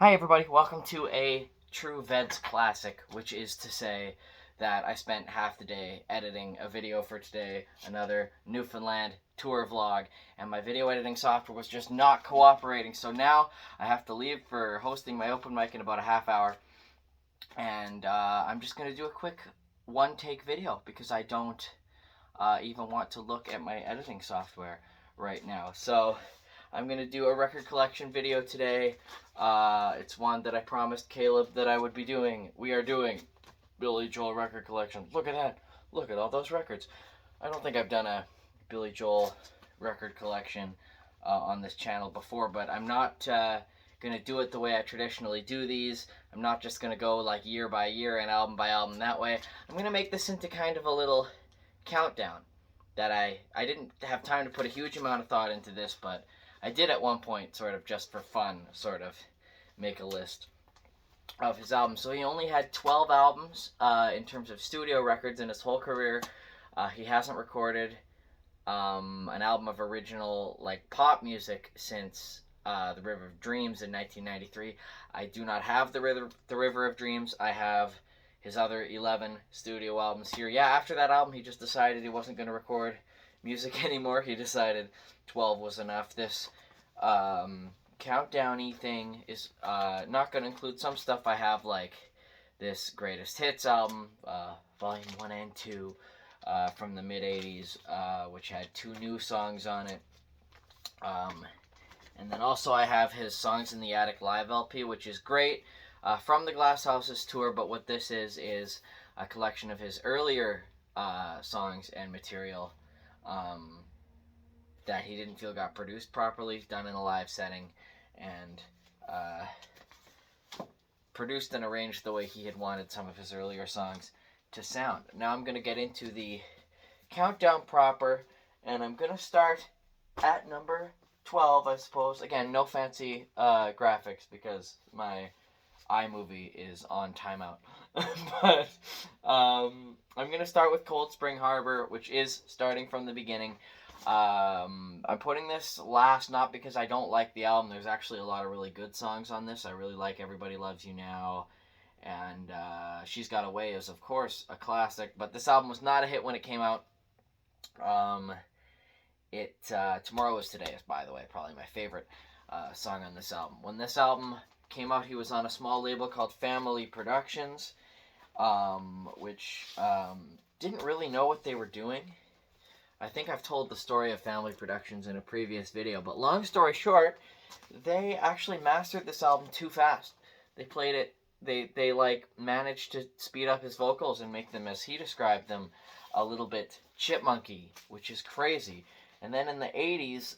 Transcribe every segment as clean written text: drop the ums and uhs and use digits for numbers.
Hi everybody, welcome to a true VEDS classic, which is to say that I spent half the day editing a video for today, another Newfoundland tour vlog, and my video editing software was just not cooperating, so now I have to leave for hosting my open mic in about a half hour, and I'm just going to do a quick one-take video because I don't even want to look at my editing software right now. So I'm going to do a record collection video today. It's one that I promised Caleb that I would be doing. We are doing Billy Joel record collection. Look at that. Look at all those records. I don't think I've done a Billy Joel record collection on this channel before, but I'm not going to do it the way I traditionally do these. I'm not just going to go like year by year and album by album that way. I'm going to make this into kind of a little countdown that I didn't have time to put a huge amount of thought into this, but I did at one point, sort of just for fun, sort of make a list of his albums. So he only had 12 albums in terms of studio records in his whole career. He hasn't recorded an album of original like pop music since The River of Dreams in 1993. I do not have The River of Dreams. I have his other 11 studio albums here. Yeah, after that album, he just decided he wasn't going to record music anymore. He decided 12 was enough. This countdown-y thing is not going to include some stuff I have, like this Greatest Hits album, Volume 1 and 2, from the mid-80s, which had 2 new songs on it. And then also I have his Songs in the Attic live LP, which is great, from the Glass Houses tour, but what this is a collection of his earlier songs and material that he didn't feel got produced properly, done in a live setting, and produced and arranged the way he had wanted some of his earlier songs to sound. Now I'm going to get into the countdown proper, and I'm going to start at number 12, I suppose. Again, no fancy graphics because my iMovie is on timeout. But I'm going to start with Cold Spring Harbor, which is starting from the beginning. I'm putting this last not because I don't like the album. There's actually a lot of really good songs on this. I really like Everybody Loves You Now, and She's Got Away is, of course, a classic. But this album was not a hit when it came out. Tomorrow Is Today is, by the way, probably my favorite song on this album. When this album came out, he was on a small label called Family Productions, which didn't really know what they were doing. I think I've told the story of Family Productions in a previous video, but long story short, they actually mastered this album too fast. They played it, they like managed to speed up his vocals and make them, as he described them, a little bit chipmunky, which is crazy. And then in the 80s,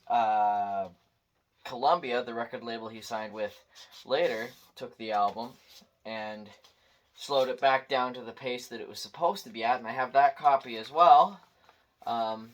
Columbia, the record label he signed with later, took the album and slowed it back down to the pace that it was supposed to be at, and I have that copy as well. On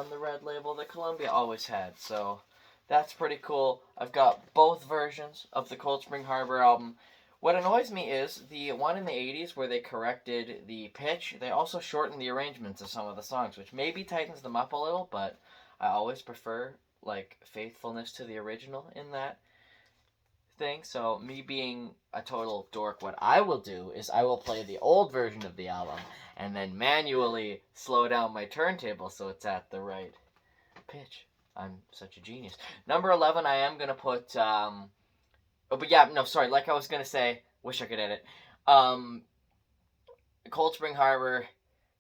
the red label that Columbia always had, so that's pretty cool. I've got both versions of the Cold Spring Harbor album. What annoys me is the one in the 80s where they corrected the pitch, they also shortened the arrangements of some of the songs, which maybe tightens them up a little, but I always prefer like faithfulness to the original in that thing. So me being a total dork, what I will do is I will play the old version of the album and then manually slow down my turntable so it's at the right pitch. I'm such a genius. Number 11, I am going to put, like I was going to say, wish I could edit. Cold Spring Harbor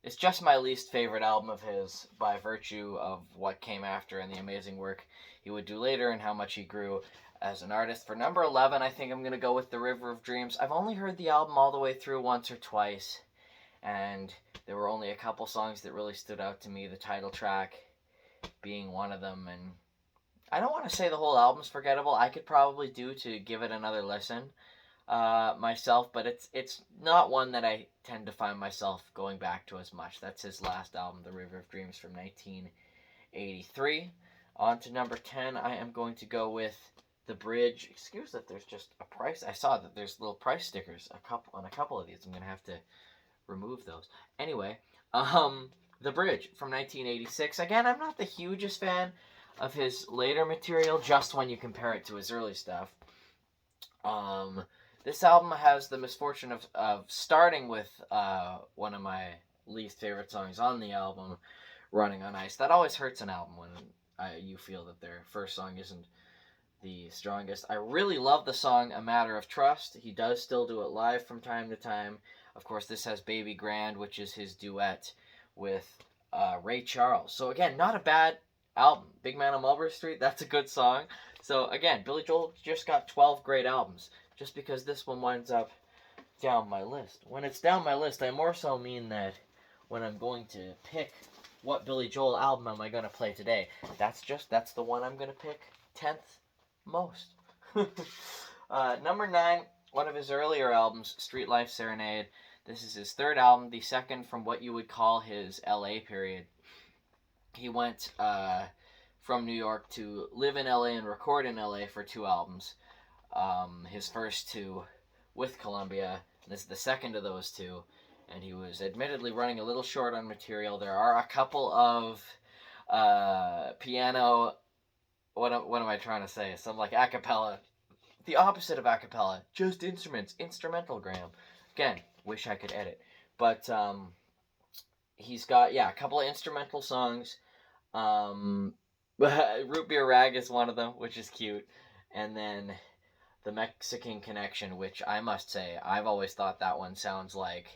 is just my least favorite album of his by virtue of what came after and the amazing work he would do later and how much he grew as an artist. For number 11, I think I'm going to go with The River of Dreams. I've only heard the album all the way through once or twice, and there were only a couple songs that really stood out to me, the title track being one of them, and I don't want to say the whole album's forgettable. I could probably do to give it another listen myself, but it's not one that I tend to find myself going back to as much. That's his last album, The River of Dreams, from 1983. On to number 10, I am going to go with The Bridge. Excuse that there's just a price. I saw that there's little price stickers on a couple of these. I'm going to have to remove those. Anyway, The Bridge from 1986. Again, I'm not the hugest fan of his later material, just when you compare it to his early stuff. This album has the misfortune of starting with one of my least favorite songs on the album, Running on Ice. That always hurts an album when you feel that their first song isn't the strongest. I really love the song A Matter of Trust. He does still do it live from time to time. Of course, this has Baby Grand, which is his duet with Ray Charles. So again, not a bad album. Big Man on Mulberry Street, that's a good song. So again, Billy Joel just got 12 great albums. Just because this one winds up down my list. When it's down my list, I more so mean that when I'm going to pick what Billy Joel album am I going to play today, that's the one I'm going to pick 10th most. Number 9, one of his earlier albums, Street Life Serenade. This is his third album, the second from what you would call his LA period. He went from New York to live in LA and record in LA for 2 albums. His first 2 with Columbia. This is the second of those 2. And he was admittedly running a little short on material. There are a couple of piano... What am I trying to say? Some like a cappella. The opposite of a cappella. Just instruments. Instrumental, Graham. Again, wish I could edit. But he's got, a couple of instrumental songs. Root Beer Rag is one of them, which is cute. And then The Mexican Connection, which I must say, I've always thought that one sounds like...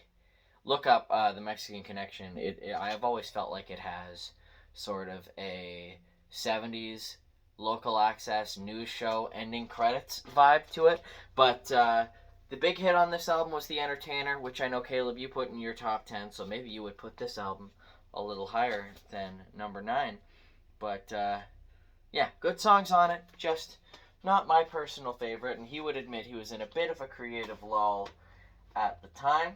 Look up The Mexican Connection. I've always felt like it has sort of a 70s local access news show ending credits vibe to it. But the big hit on this album was The Entertainer, which I know, Caleb, you put in your top 10, so maybe you would put this album a little higher than number 9. But, good songs on it, just not my personal favorite, and he would admit he was in a bit of a creative lull at the time.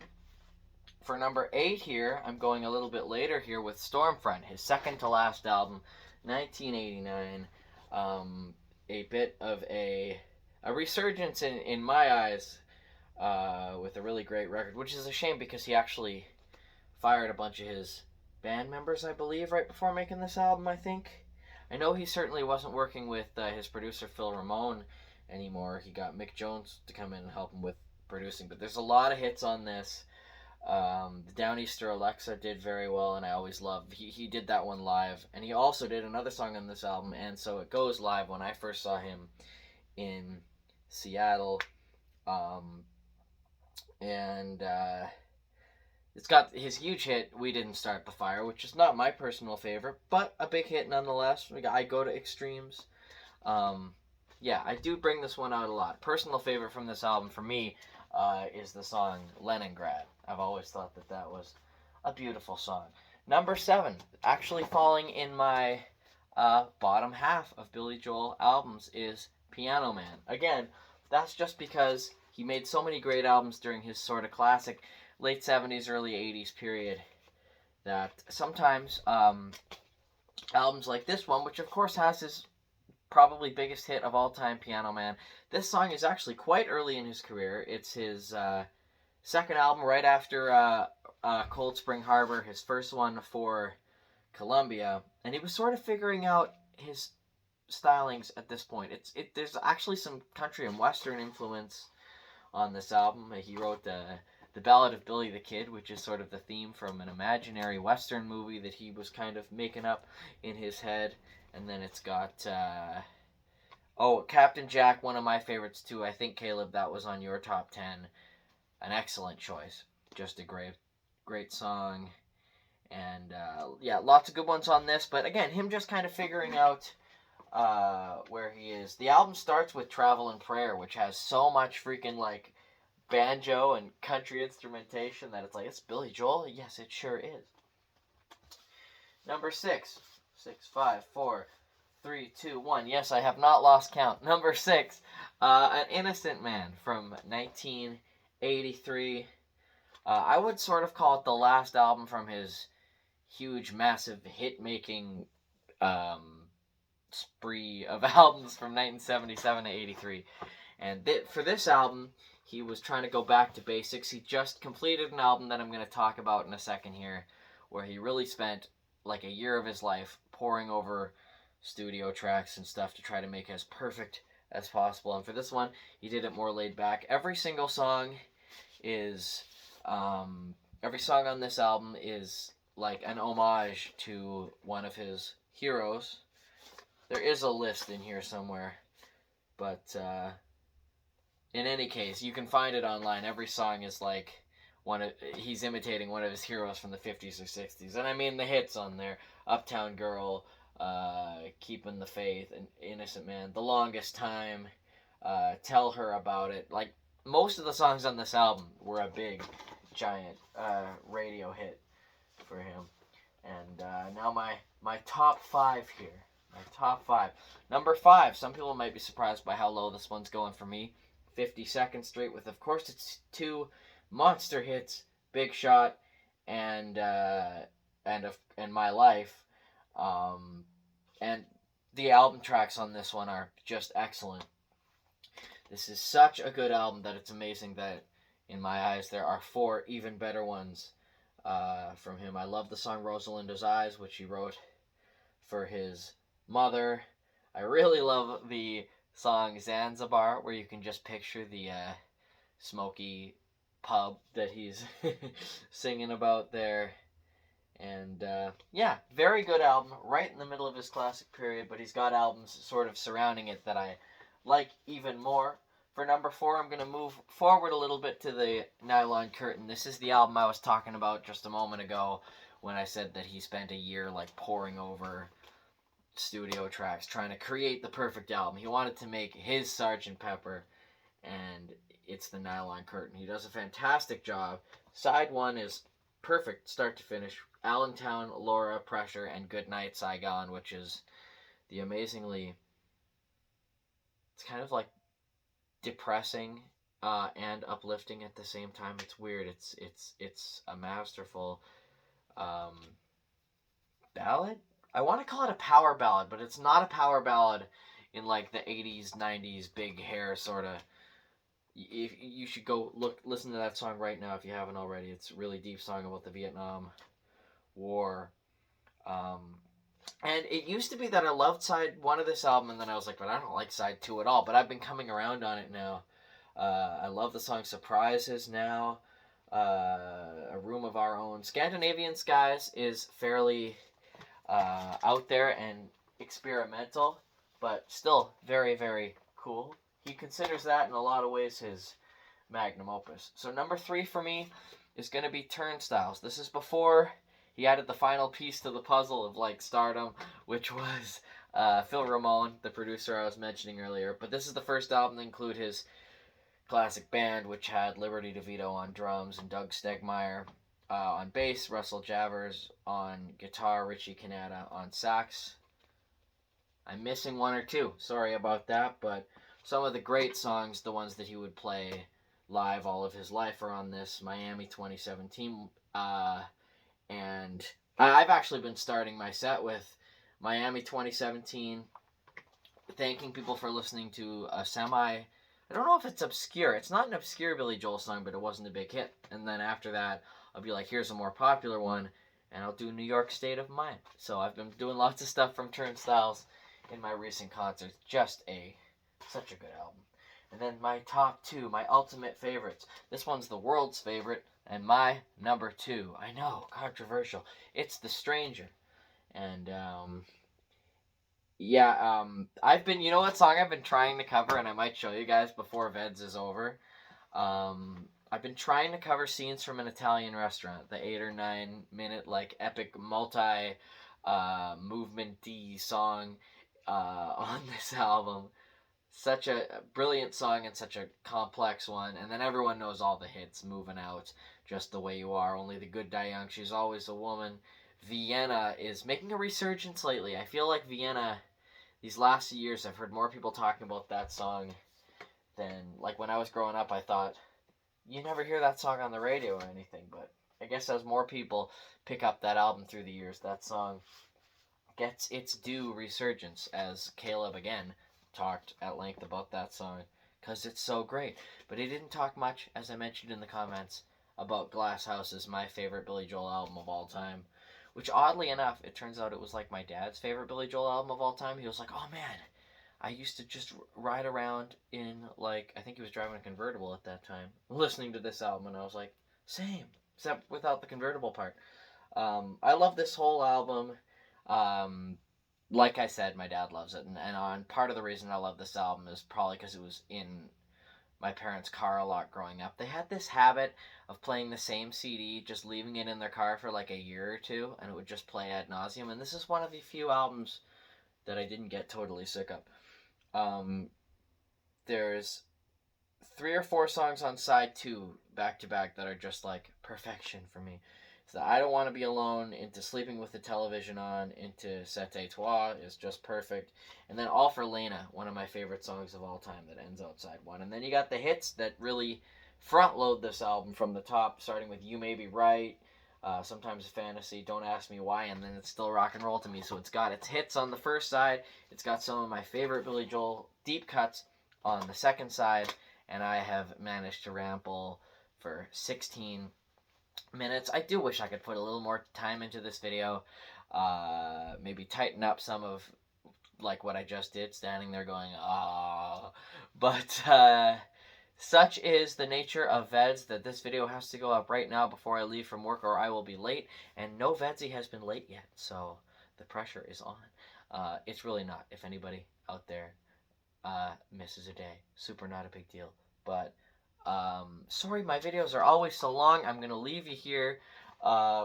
For number 8 here, I'm going a little bit later here with Stormfront, his second to last album, 1989. A bit of a resurgence in my eyes with a really great record, which is a shame because he actually fired a bunch of his band members, I believe, right before making this album, I think. I know he certainly wasn't working with his producer Phil Ramone anymore. He got Mick Jones to come in and help him with producing, but there's a lot of hits on this. The Downeaster Alexa did very well, and I always loved he did that one live, and he also did another song on this album, And So It Goes live when I first saw him in Seattle. It's got his huge hit We Didn't Start the Fire, which is not my personal favorite, but a big hit nonetheless. I Go to Extremes. I do bring this one out a lot. Personal favorite from this album for me is the song Leningrad. I've always thought that was a beautiful song. Number 7, actually falling in my bottom half of Billy Joel albums, is Piano Man. Again, that's just because he made so many great albums during his sort of classic late 70s, early 80s period that sometimes albums like this one, which of course has his probably biggest hit of all time, Piano Man. This song is actually quite early in his career. It's his second album right after Cold Spring Harbor, his first one for Columbia, and he was sort of figuring out his stylings at this point. There's actually some country and western influence on this album. He wrote the Ballad of Billy the Kid, which is sort of the theme from an imaginary western movie that he was kind of making up in his head. And then it's got Captain Jack, one of my favorites too. I think, Caleb, that was on your top 10. An excellent choice. Just a great song. And lots of good ones on this. But again, him just kind of figuring out where he is. The album starts with Travel and Prayer, which has so much freaking like banjo and country instrumentation that it's like, it's Billy Joel? Yes, it sure is. Number 6. 6, 5, 4, 3, 2, 1. Yes, I have not lost count. Number 6. An Innocent Man from 1983. I would sort of call it the last album from his huge, massive hit-making spree of albums from 1977 to 83. And for this album, he was trying to go back to basics. He just completed an album that I'm going to talk about in a second here, where he really spent like a year of his life poring over studio tracks and stuff to try to make as perfect as possible. And for this one, he did it more laid back. Every single song is, every song on this album is like an homage to one of his heroes. There is a list in here somewhere, but in any case, you can find it online. Every song is like he's imitating one of his heroes from the 50s or 60s. And I mean the hits on there: Uptown Girl, Keeping the Faith, and Innocent Man, The Longest Time, Tell Her About It. Like, most of the songs on this album were a big, giant radio hit for him. And now my top 5 here. My top 5. Number 5, some people might be surprised by how low this one's going for me. 52nd Street, with, of course, its 2 monster hits, Big Shot and My Life. And the album tracks on this one are just excellent. This is such a good album that it's amazing that, in my eyes, there are 4 even better ones from him. I love the song Rosalinda's Eyes, which he wrote for his mother. I really love the song Zanzibar, where you can just picture the smoky pub that he's singing about there. And yeah, very good album, right in the middle of his classic period, but he's got albums sort of surrounding it that I like even more. For number 4, I'm going to move forward a little bit to the Nylon Curtain. This is the album I was talking about just a moment ago when I said that he spent a year like poring over studio tracks trying to create the perfect album. He wanted to make his Sgt. Pepper, and it's the Nylon Curtain. He does a fantastic job. Side 1 is perfect start to finish. Allentown, Laura, Pressure, and Goodnight Saigon, which is the amazingly, it's kind of like depressing and uplifting at the same time. It's weird. It's a masterful ballad. I want to call it a power ballad, but it's not a power ballad in like the 80s, 90s big hair sort of. If you should go listen to that song right now if you haven't already. It's a really deep song about the Vietnam War. And it used to be that I loved side 1 of this album, and then I was like, but I don't like side 2 at all. But I've been coming around on it now. I love the song Surprises now. A Room of Our Own. Scandinavian Skies is fairly out there and experimental, but still very, very cool. He considers that in a lot of ways his magnum opus. So number 3 for me is going to be Turnstiles. This is before he added the final piece to the puzzle of like stardom, which was Phil Ramone, the producer I was mentioning earlier. But this is the first album to include his classic band, which had Liberty DeVito on drums and Doug Stegmeyer on bass, Russell Javers on guitar, Richie Canada on sax. I'm missing 1 or 2. Sorry about that, but some of the great songs, the ones that he would play live all of his life, are on this. Miami 2017. And I've actually been starting my set with Miami 2017, thanking people for listening to a I don't know if it's obscure. It's not an obscure Billy Joel song, but it wasn't a big hit. And then after that, I'll be like, here's a more popular one, and I'll do New York State of Mind. So I've been doing lots of stuff from Turnstiles in my recent concerts. Just such a good album. And then my top 2, my ultimate favorites. This one's the world's favorite, and my number 2. I know, controversial. It's The Stranger. And, I've been, you know what song I've been trying to cover, and I might show you guys before Veds is over. I've been trying to cover scenes from an Italian restaurant, the 8 or 9 minute, like, epic multi, movement-y song, on this album. Such a brilliant song and such a complex one. And then everyone knows all the hits. Moving Out, Just the Way You Are, Only the Good Die Young, She's Always a Woman. Vienna is making a resurgence lately. I feel like Vienna, these last few years, I've heard more people talking about that song than, like, when I was growing up, I thought, you never hear that song on the radio or anything. But I guess as more people pick up that album through the years, that song gets its due resurgence, as Caleb, again, talked at length about that song because it's so great. But he didn't talk much, as I mentioned in the comments, about Glass Houses, my favorite Billy Joel album of all time, which oddly enough, it turns out it was like my dad's favorite Billy Joel album of all time. He was like, oh man, I used to just ride around in, like, I think he was driving a convertible at that time, listening to this album, and I was like, same, except without the convertible part. I love this whole album. Um, like I said, my dad loves it, and part of the reason I love this album is probably because it was in my parents' car a lot growing up. They had this habit of playing the same CD, just leaving it in their car for like a year or two, and it would just play ad nauseum. And this is one of the few albums that I didn't get totally sick of. Um, there's 3 or 4 songs on side 2 back to back that are just like perfection for me. So I Don't Want to Be Alone, into Sleeping with the Television On, into C'était Toi is just perfect. And then All for Lena, one of my favorite songs of all time that ends outside 1. And then you got the hits that really front load this album from the top, starting with You May Be Right, Sometimes a Fantasy, Don't Ask Me Why, and then it's still rock and roll to me. So it's got its hits on the first side, it's got some of my favorite Billy Joel deep cuts on the second side, and I have managed to ramble for 16 minutes. I do wish I could put a little more time into this video. Maybe tighten up some of like what I just did, standing there going, ah. But such is the nature of VEDS that this video has to go up right now before I leave from work, or I will be late. And no VEDSie has been late yet, so the pressure is on. It's really not. If anybody out there misses a day, super not a big deal. But sorry, my videos are always so long. I'm gonna leave you here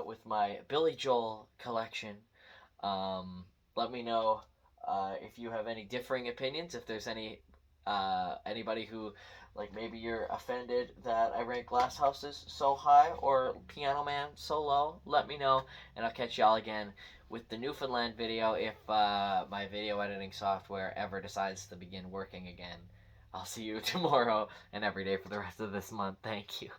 with my Billy Joel collection. Let me know if you have any differing opinions. If there's anybody who, like, maybe you're offended that I rank Glass Houses so high or Piano Man so low, let me know, and I'll catch y'all again with the Newfoundland video if my video editing software ever decides to begin working again. I'll see you tomorrow and every day for the rest of this month. Thank you.